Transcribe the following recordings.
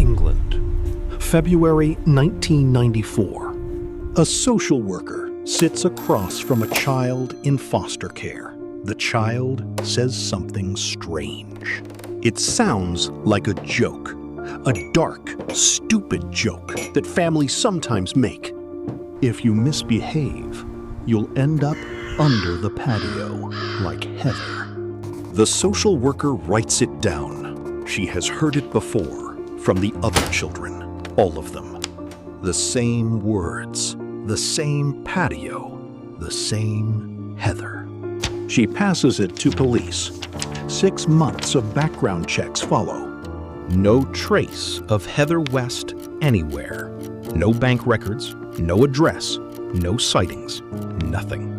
England, February 1994. A social worker sits across from a child in foster care. The child says something strange. It sounds like a joke, a dark, stupid joke that families sometimes make. If you misbehave, you'll end up under the patio like Heather. The social worker writes it down. She has heard it before from the other children, all of them. The same words, the same patio, the same Heather. She passes it to police. 6 months of background checks follow. No trace of Heather West anywhere. No bank records, no address, no sightings, nothing.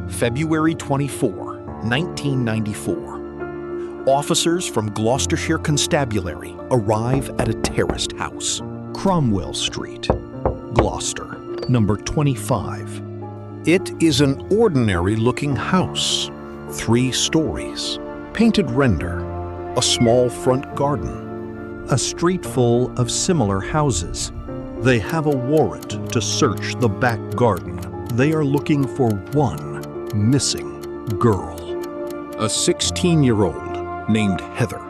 February 24, 1994. Officers from Gloucestershire Constabulary arrive at a terraced house, Cromwell Street, Gloucester, number 25. It is an ordinary-looking house, 3 stories, painted render, a small front garden, a street full of similar houses. They have a warrant to search the back garden. They are looking for one missing girl, a 16-year-old named Heather.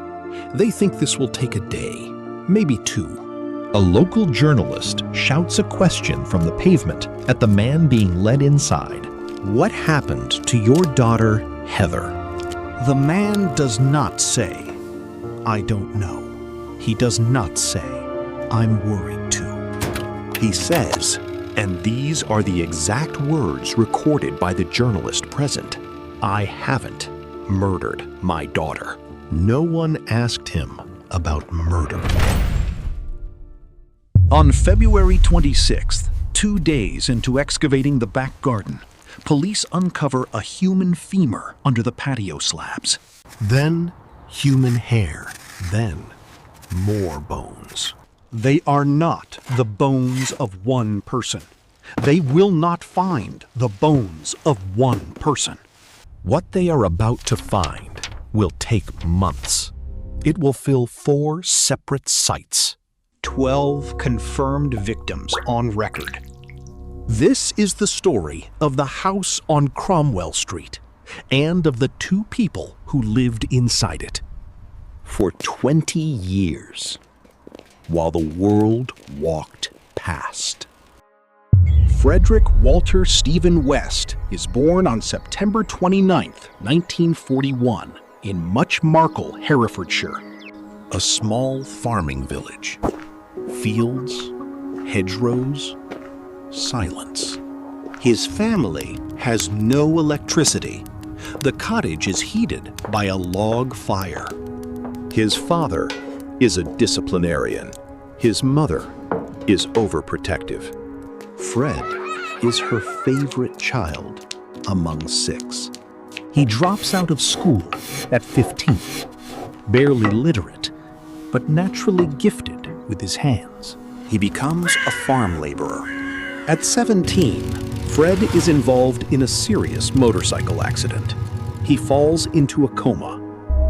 They think this will take a day, maybe 2. A local journalist shouts a question from the pavement at the man being led inside. What happened to your daughter, Heather? The man does not say, I don't know. He does not say, I'm worried too. He says, and these are the exact words recorded by the journalist present, I haven't murdered my daughter. No one asked him about murder. On February 26th, 2 days into excavating the back garden, police uncover a human femur under the patio slabs. Then human hair. Then more bones. They are not the bones of one person. They will not find the bones of one person. What they are about to find will take months. It will fill 4 separate sites. 12 confirmed victims on record. This is the story of the house on Cromwell Street and of the 2 people who lived inside it for 20 years while the world walked past. Frederick Walter Stephen West is born on September 29, 1941, in Much Marcle, Herefordshire, a small farming village. Fields, hedgerows, silence. His family has no electricity. The cottage is heated by a log fire. His father is a disciplinarian. His mother is overprotective. Fred is her favorite child among 6. He drops out of school at 15, barely literate, but naturally gifted with his hands. He becomes a farm laborer. At 17, Fred is involved in a serious motorcycle accident. He falls into a coma.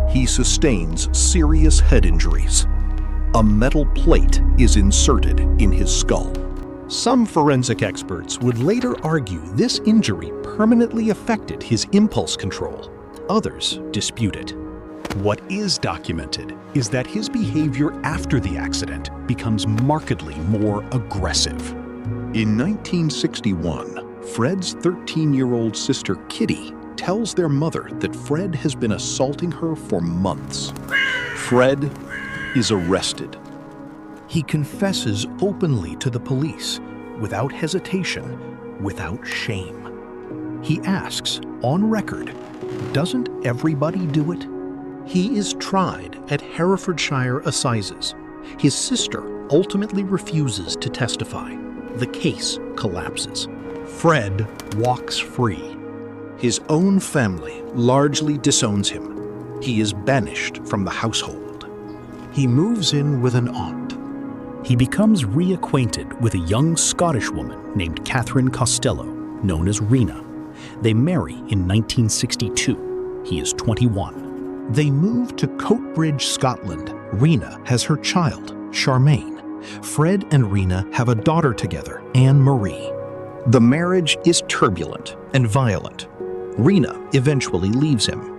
He sustains serious head injuries. A metal plate is inserted in his skull. Some forensic experts would later argue this injury permanently affected his impulse control. Others dispute it. What is documented is that his behavior after the accident becomes markedly more aggressive. In 1961, Fred's 13-year-old sister Kitty tells their mother that Fred has been assaulting her for months. Fred is arrested. He confesses openly to the police, without hesitation, without shame. He asks, on record, doesn't everybody do it? He is tried at Herefordshire Assizes. His sister ultimately refuses to testify. The case collapses. Fred walks free. His own family largely disowns him. He is banished from the household. He moves in with an aunt. He becomes reacquainted with a young Scottish woman named Catherine Costello, known as Rena. They marry in 1962. He is 21. They move to Coatbridge, Scotland. Rena has her child, Charmaine. Fred and Rena have a daughter together, Anne Marie. The marriage is turbulent and violent. Rena eventually leaves him.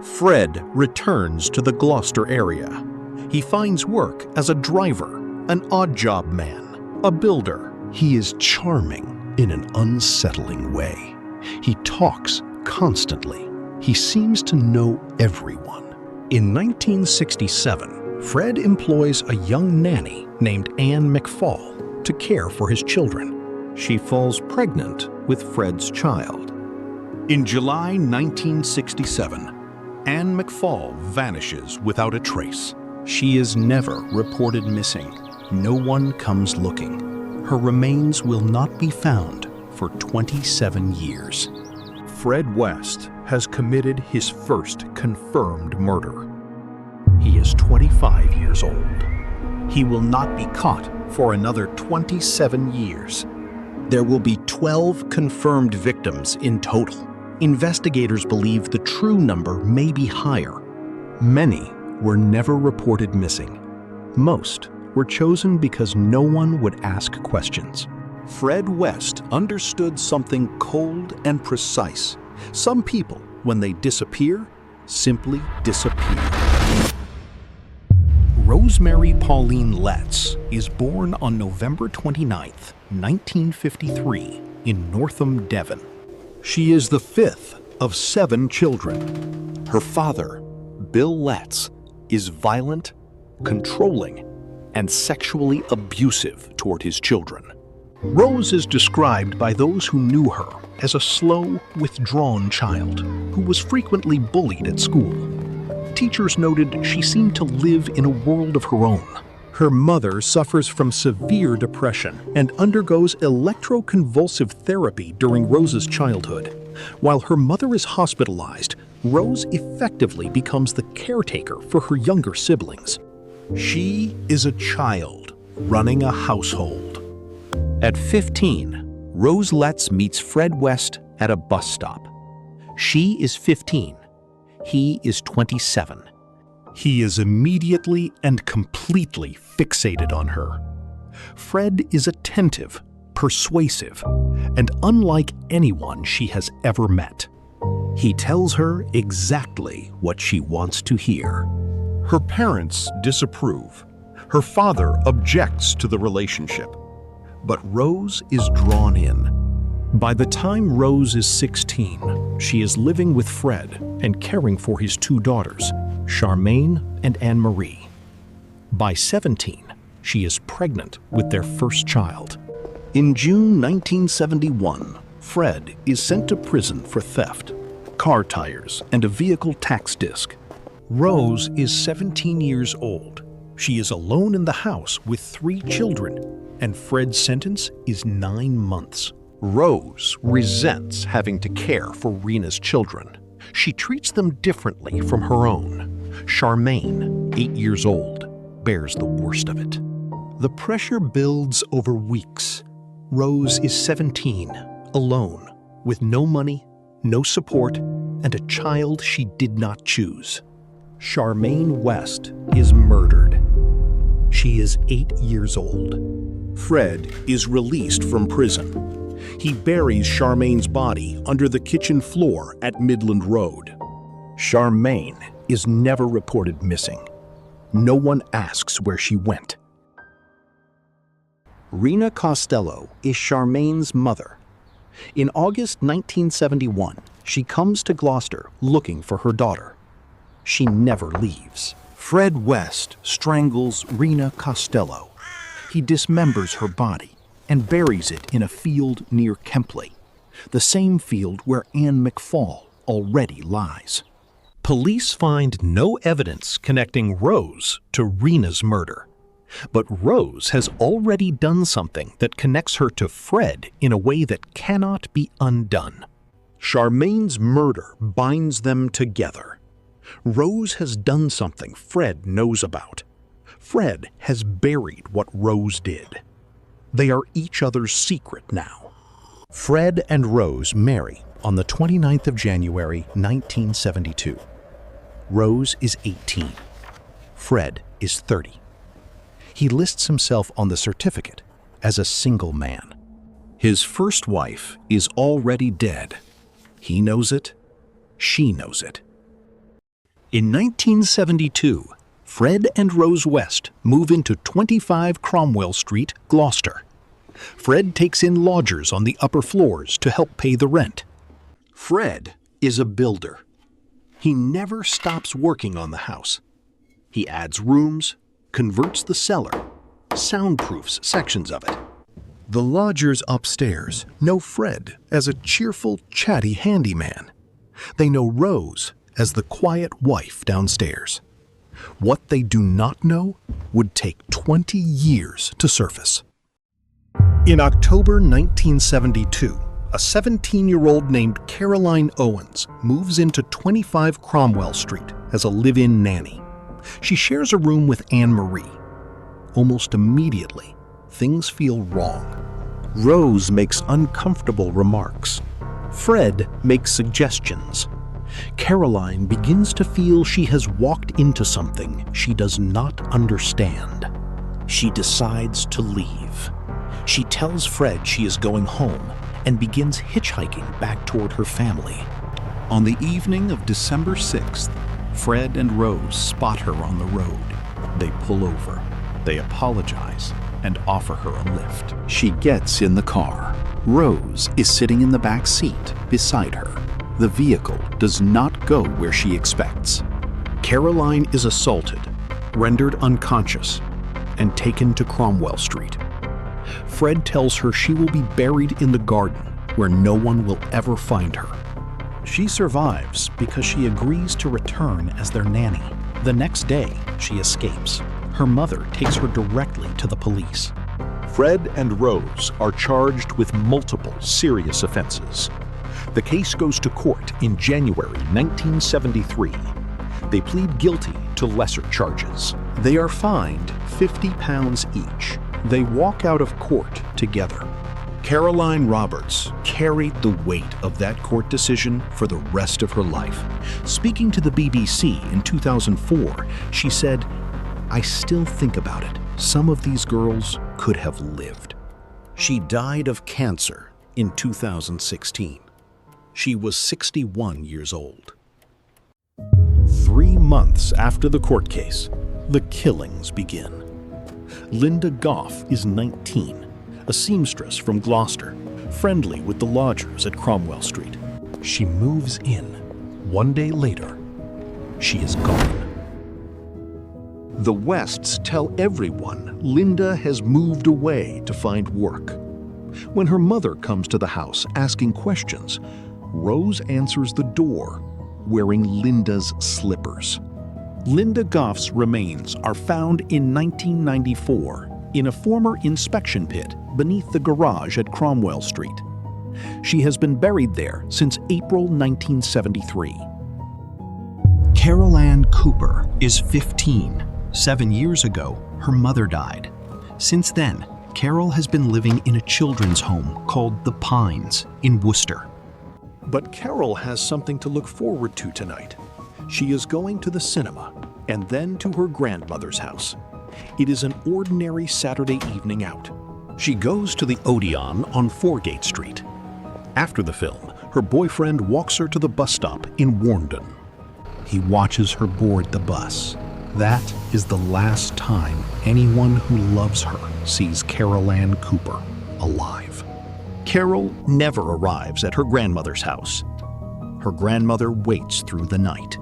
Fred returns to the Gloucester area. He finds work as a driver, an odd-job man, a builder. He is charming in an unsettling way. He talks constantly. He seems to know everyone. In 1967, Fred employs a young nanny named Anne McFall to care for his children. She falls pregnant with Fred's child. In July 1967, Anne McFall vanishes without a trace. She is never reported missing. No one comes looking. Her remains will not be found for 27 years. Fred West has committed his first confirmed murder. He is 25 years old. He will not be caught for another 27 years. There will be 12 confirmed victims in total. Investigators believe the true number may be higher. Many were never reported missing. Most were chosen because no one would ask questions. Fred West understood something cold and precise. Some people, when they disappear, simply disappear. Rosemary Pauline Letts is born on November 29, 1953, in Northam, Devon. She is the fifth of 7 children. Her father, Bill Letts, is violent, controlling, and sexually abusive toward his children. Rose is described by those who knew her as a slow, withdrawn child who was frequently bullied at school. Teachers noted she seemed to live in a world of her own. Her mother suffers from severe depression and undergoes electroconvulsive therapy during Rose's childhood. While her mother is hospitalized, Rose effectively becomes the caretaker for her younger siblings. She is a child running a household. At 15, Rose Letts meets Fred West at a bus stop. She is 15. He is 27. He is immediately and completely fixated on her. Fred is attentive, persuasive, and unlike anyone she has ever met. He tells her exactly what she wants to hear. Her parents disapprove. Her father objects to the relationship. But Rose is drawn in. By the time Rose is 16, she is living with Fred and caring for his 2 daughters, Charmaine and Anne Marie. By 17, she is pregnant with their first child. In June 1971, Fred is sent to prison for theft, car tires, and a vehicle tax disc. Rose is 17 years old. She is alone in the house with 3 children, and Fred's sentence is 9 months. Rose resents having to care for Rena's children. She treats them differently from her own. Charmaine, 8 years old, bears the worst of it. The pressure builds over weeks. Rose is 17, alone, with no money, no support, and a child she did not choose. Charmaine West is murdered. She is 8 years old. Fred is released from prison. He buries Charmaine's body under the kitchen floor at Midland Road. Charmaine is never reported missing. No one asks where she went. Rena Costello is Charmaine's mother. In August 1971, she comes to Gloucester looking for her daughter. She never leaves. Fred West strangles Rena Costello. He dismembers her body and buries it in a field near Kempley, the same field where Anne McFall already lies. Police find no evidence connecting Rose to Rena's murder. But Rose has already done something that connects her to Fred in a way that cannot be undone. Charmaine's murder binds them together. Rose has done something Fred knows about. Fred has buried what Rose did. They are each other's secret now. Fred and Rose marry on the 29th of January, 1972. Rose is 18. Fred is 30. He lists himself on the certificate as a single man. His first wife is already dead. He knows it. She knows it. In 1972, Fred and Rose West move into 25 Cromwell Street, Gloucester. Fred takes in lodgers on the upper floors to help pay the rent. Fred is a builder. He never stops working on the house. He adds rooms, converts the cellar, soundproofs sections of it. The lodgers upstairs know Fred as a cheerful, chatty handyman. They know Rose as the quiet wife downstairs. What they do not know would take 20 years to surface. In October 1972, a 17-year-old named Caroline Owens moves into 25 Cromwell Street as a live-in nanny. She shares a room with Anne-Marie. Almost immediately, things feel wrong. Rose makes uncomfortable remarks. Fred makes suggestions. Caroline begins to feel she has walked into something she does not understand. She decides to leave. She tells Fred she is going home and begins hitchhiking back toward her family. On the evening of December 6th, Fred and Rose spot her on the road. They pull over. They apologize and offer her a lift. She gets in the car. Rose is sitting in the back seat beside her. The vehicle does not go where she expects. Caroline is assaulted, rendered unconscious, and taken to Cromwell Street. Fred tells her she will be buried in the garden where no one will ever find her. She survives because she agrees to return as their nanny. The next day, she escapes. Her mother takes her directly to the police. Fred and Rose are charged with multiple serious offenses. The case goes to court in January 1973. They plead guilty to lesser charges. They are fined £50 each. They walk out of court together. Caroline Roberts carried the weight of that court decision for the rest of her life. Speaking to the BBC in 2004, she said, "I still think about it. Some of these girls could have lived." She died of cancer in 2016. She was 61 years old. 3 months after the court case, the killings begin. Lynda Gough is 19, a seamstress from Gloucester, friendly with the lodgers at Cromwell Street. She moves in. 1 day later, she is gone. The Wests tell everyone Lynda has moved away to find work. When her mother comes to the house asking questions, Rose answers the door, wearing Lynda's slippers. Lynda Gough's remains are found in 1994 in a former inspection pit beneath the garage at Cromwell Street. She has been buried there since April 1973. Carol Ann Cooper is 15. 7 years ago, her mother died. Since then, Carol has been living in a children's home called The Pines in Worcester. But Carol has something to look forward to tonight. She is going to the cinema and then to her grandmother's house. It is an ordinary Saturday evening out. She goes to the Odeon on Foregate Street. After the film, her boyfriend walks her to the bus stop in Warndon. He watches her board the bus. That is the last time anyone who loves her sees Carol Ann Cooper alive. Carol never arrives at her grandmother's house. Her grandmother waits through the night.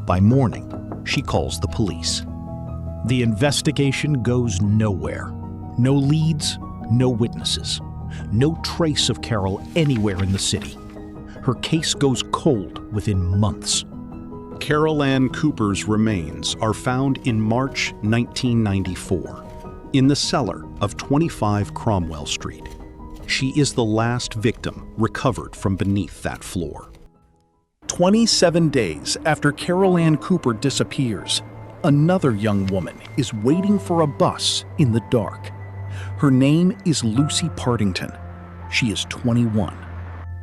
By morning, she calls the police. The investigation goes nowhere. No leads, no witnesses. No trace of Carol anywhere in the city. Her case goes cold within months. Carol Ann Cooper's remains are found in March 1994 in the cellar of 25 Cromwell Street. She is the last victim recovered from beneath that floor. 27 days after Carol Ann Cooper disappears, another young woman is waiting for a bus in the dark. Her name is Lucy Partington. She is 21.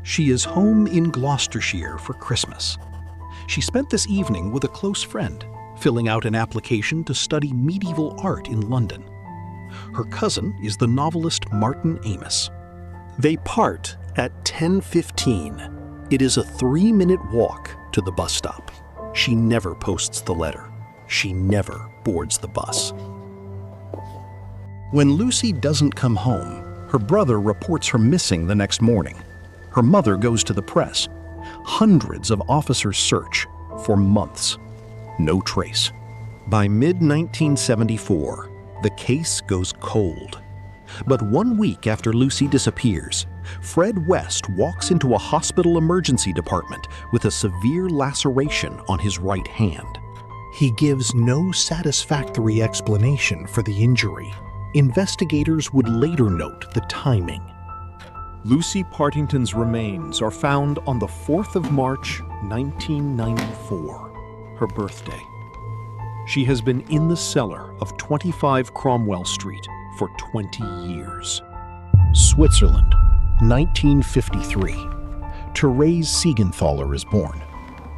She is home in Gloucestershire for Christmas. She spent this evening with a close friend, filling out an application to study medieval art in London. Her cousin is the novelist Martin Amis. They part at 10:15. It is a 3-minute walk to the bus stop. She never posts the letter. She never boards the bus. When Lucy doesn't come home, her brother reports her missing the next morning. Her mother goes to the press. Hundreds of officers search for months. No trace. By mid-1974, the case goes cold. But 1 week after Lucy disappears, Fred West walks into a hospital emergency department with a severe laceration on his right hand. He gives no satisfactory explanation for the injury. Investigators would later note the timing. Lucy Partington's remains are found on the 4th of March, 1994, her birthday. She has been in the cellar of 25 Cromwell Street for 20 years. Switzerland, 1953. Therese Siegenthaler is born.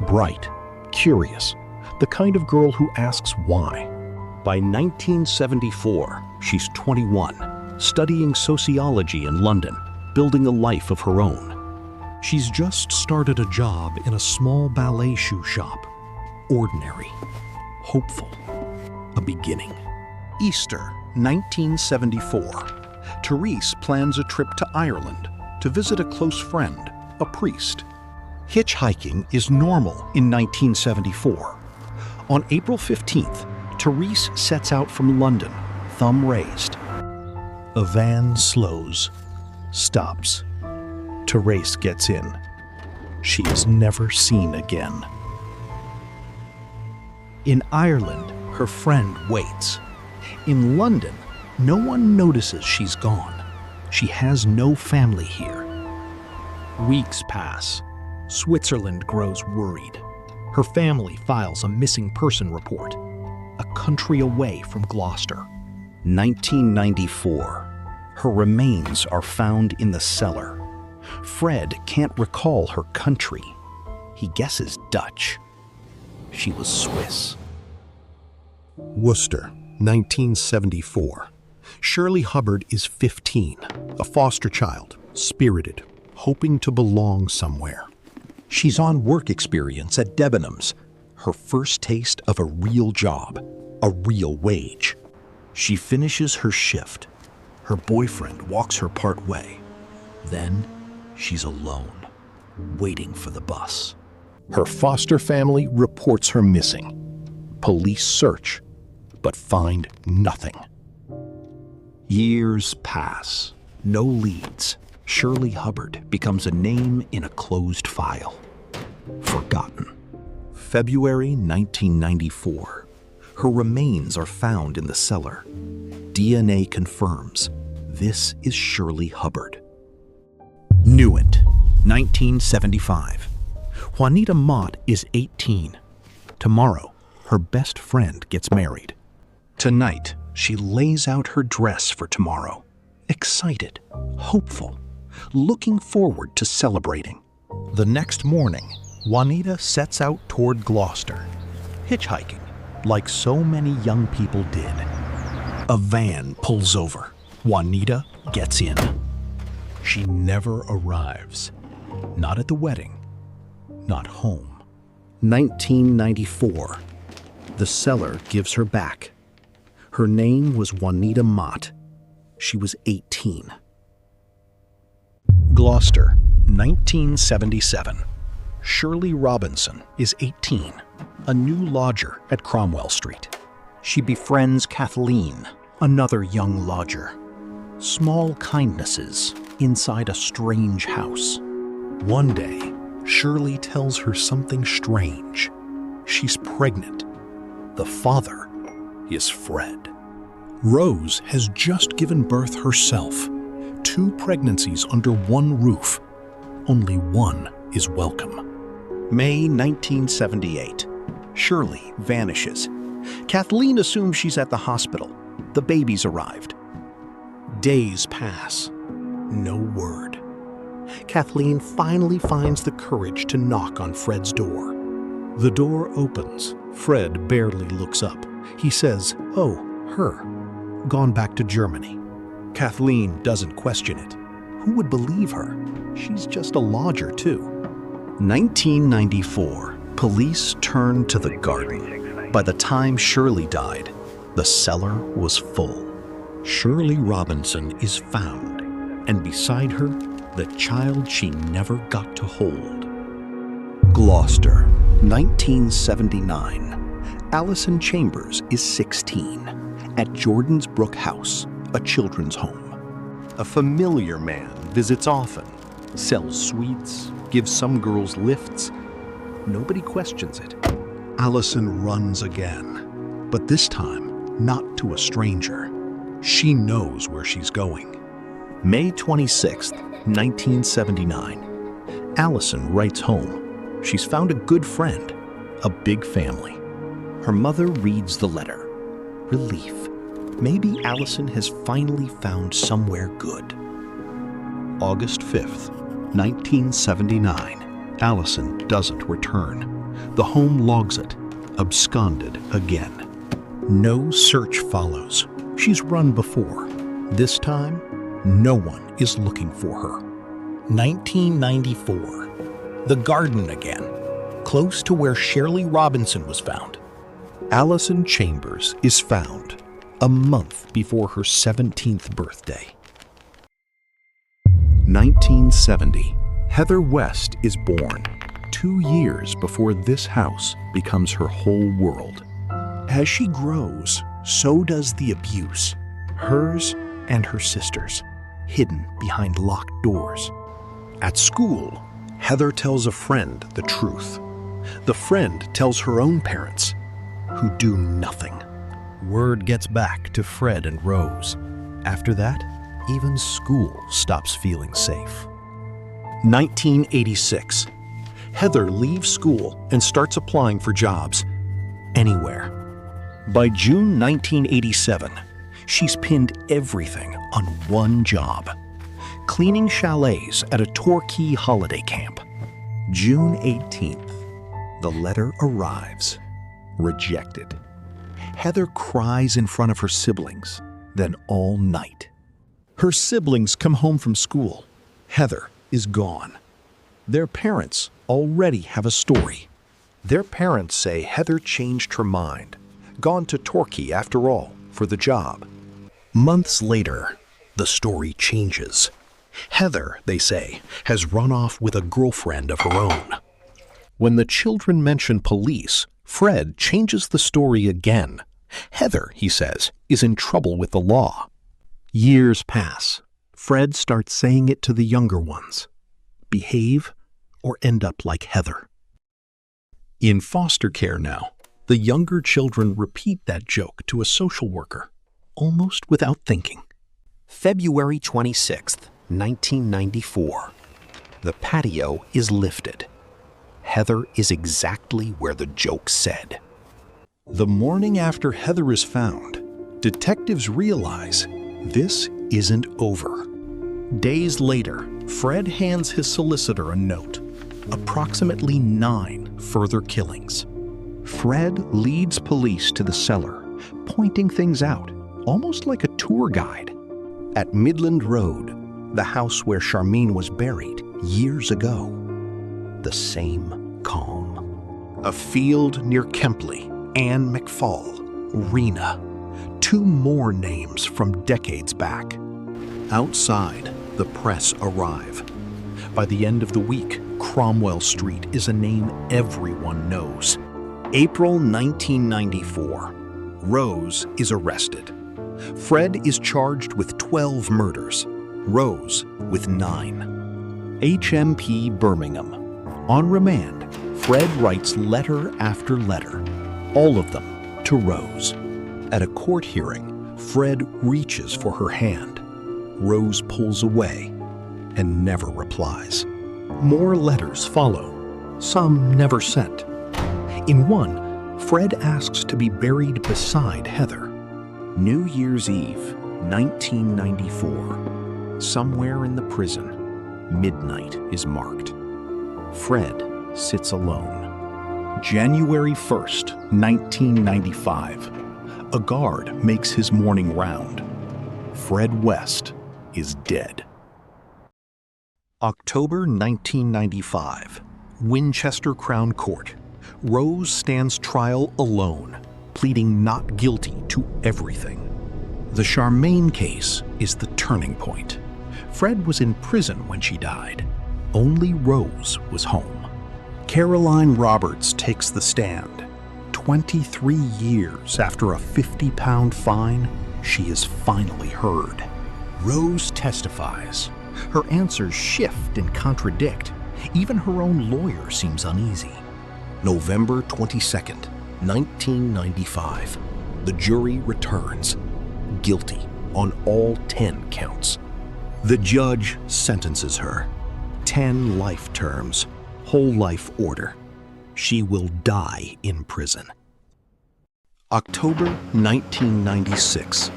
Bright, curious, the kind of girl who asks why. By 1974, she's 21, studying sociology in London, building a life of her own. She's just started a job in a small ballet shoe shop. Ordinary, hopeful, a beginning. Easter, 1974. Therese plans a trip to Ireland to visit a close friend, a priest. Hitchhiking is normal in 1974. On April 15th, Therese sets out from London, thumb raised. A van slows, stops. Therese gets in. She is never seen again. In Ireland, her friend waits. In London, no one notices she's gone. She has no family here. Weeks pass. Switzerland grows worried. Her family files a missing person report, a country away from Gloucester. 1994. Her remains are found in the cellar. Fred can't recall her country. He guesses Dutch. She was Swiss. Worcester, 1974. Shirley Hubbard is 15, a foster child, spirited, hoping to belong somewhere. She's on work experience at Debenhams, her first taste of a real job, a real wage. She finishes her shift. Her boyfriend walks her part way. Then she's alone, waiting for the bus. Her foster family reports her missing. Police search, but find nothing. Years pass. No leads. Shirley Hubbard becomes a name in a closed file. Forgotten. February 1994. Her remains are found in the cellar. DNA confirms this is Shirley Hubbard. Newent, 1975. Juanita Mott is 18. Tomorrow, her best friend gets married. Tonight, she lays out her dress for tomorrow. Excited, hopeful, looking forward to celebrating. The next morning, Juanita sets out toward Gloucester, hitchhiking, like so many young people did. A van pulls over. Juanita gets in. She never arrives. Not at the wedding, not home. 1994. The cellar gives her back. Her name was Juanita Mott. She was 18. Gloucester, 1977. Shirley Robinson is 18, a new lodger at Cromwell Street. She befriends Kathleen, another young lodger. Small kindnesses inside a strange house. One day, Shirley tells her something strange. She's pregnant. The father is Fred. Rose has just given birth herself. 2 pregnancies under one roof. Only one is welcome. May 1978. Shirley vanishes. Kathleen assumes she's at the hospital. The baby's arrived. Days pass. No word. Kathleen finally finds the courage to knock on Fred's door. The door opens. Fred barely looks up. He says, "Oh, her." gone back to Germany. Kathleen doesn't question it. Who would believe her? She's just a lodger, too. 1994, police turned to the garden. By the time Shirley died, the cellar was full. Shirley Robinson is found, and beside her, the child she never got to hold. Gloucester, 1979. Alison Chambers is 16, at Jordan's Brook House, a children's home. A familiar man visits often, sells sweets, gives some girls lifts. Nobody questions it. Alison runs again, but this time not to a stranger. She knows where she's going. May 26, 1979. Alison writes home. She's found a good friend, a big family. Her mother reads the letter. Relief. Maybe Alison has finally found somewhere good. August 5th, 1979. Alison doesn't return. The home logs it, absconded again. No search follows. She's run before. This time, no one is looking for her. 1994. The garden again, close to where Shirley Robinson was found. Alison Chambers is found a month before her 17th birthday. 1970. Heather West is born, 2 years before this house becomes her whole world. As she grows, so does the abuse, hers and her sister's, hidden behind locked doors. At school, Heather tells a friend the truth. The friend tells her own parents, who do nothing. Word gets back to Fred and Rose. After that, even school stops feeling safe. 1986. Heather leaves school and starts applying for jobs anywhere. By June 1987, she's pinned everything on one job: cleaning chalets at a Torquay holiday camp. June 18th, the letter arrives. Rejected. Heather cries in front of her siblings, then all night. Her siblings come home from school. Heather is gone. Their parents already have a story. Their parents say Heather changed her mind, gone to Torquay after all for the job. Months later, the story changes. Heather, they say, has run off with a girlfriend of her own. When the children mention police, Fred changes the story again. Heather, he says, is in trouble with the law. Years pass. Fred starts saying it to the younger ones. Behave or end up like Heather. In foster care now, the younger children repeat that joke to a social worker, almost without thinking. February 26th, 1994. The patio is lifted. Heather is exactly where the joke said. The morning after Heather is found, detectives realize this isn't over. Days later, Fred hands his solicitor a note. Approximately 9 further killings. Fred leads police to the cellar, pointing things out, almost like a tour guide. At Midland Road, the house where Charmaine was buried years ago, the same calm. A field near Kempley, Anne McFall, Rena, 2 more names from decades back. Outside, the press arrive. By the end of the week, Cromwell Street is a name everyone knows. April 1994. Rose is arrested. Fred is charged with 12 murders. Rose with 9. HMP Birmingham. On remand, Fred writes letter after letter, all of them to Rose. At a court hearing, Fred reaches for her hand. Rose pulls away and never replies. More letters follow, some never sent. In one, Fred asks to be buried beside Heather. New Year's Eve, 1994. Somewhere in the prison, midnight is marked. Fred sits alone. January 1st, 1995. A guard makes his morning round. Fred West is dead. October 1995. Winchester Crown Court. Rose stands trial alone, pleading not guilty to everything. The Charmaine case is the turning point. Fred was in prison when she died. Only Rose was home. Caroline Roberts takes the stand. 23 years after a 50-pound fine, she is finally heard. Rose testifies. Her answers shift and contradict. Even her own lawyer seems uneasy. November 22nd, 1995. The jury returns. Guilty on all 10 counts. The judge sentences her. 10 life terms, whole life order. She will die in prison. October 1996.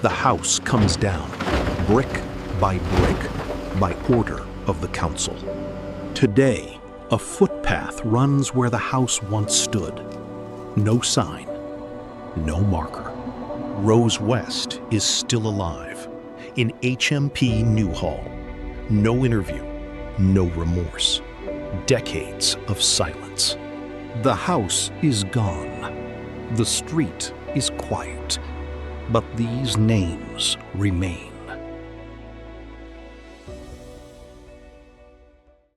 The house comes down, brick by order of the council. Today, a footpath runs where the house once stood. No sign, no marker. Rose West is still alive in HMP Newhall. No interview, no remorse. Decades of silence. The house is gone. The street is quiet. But these names remain.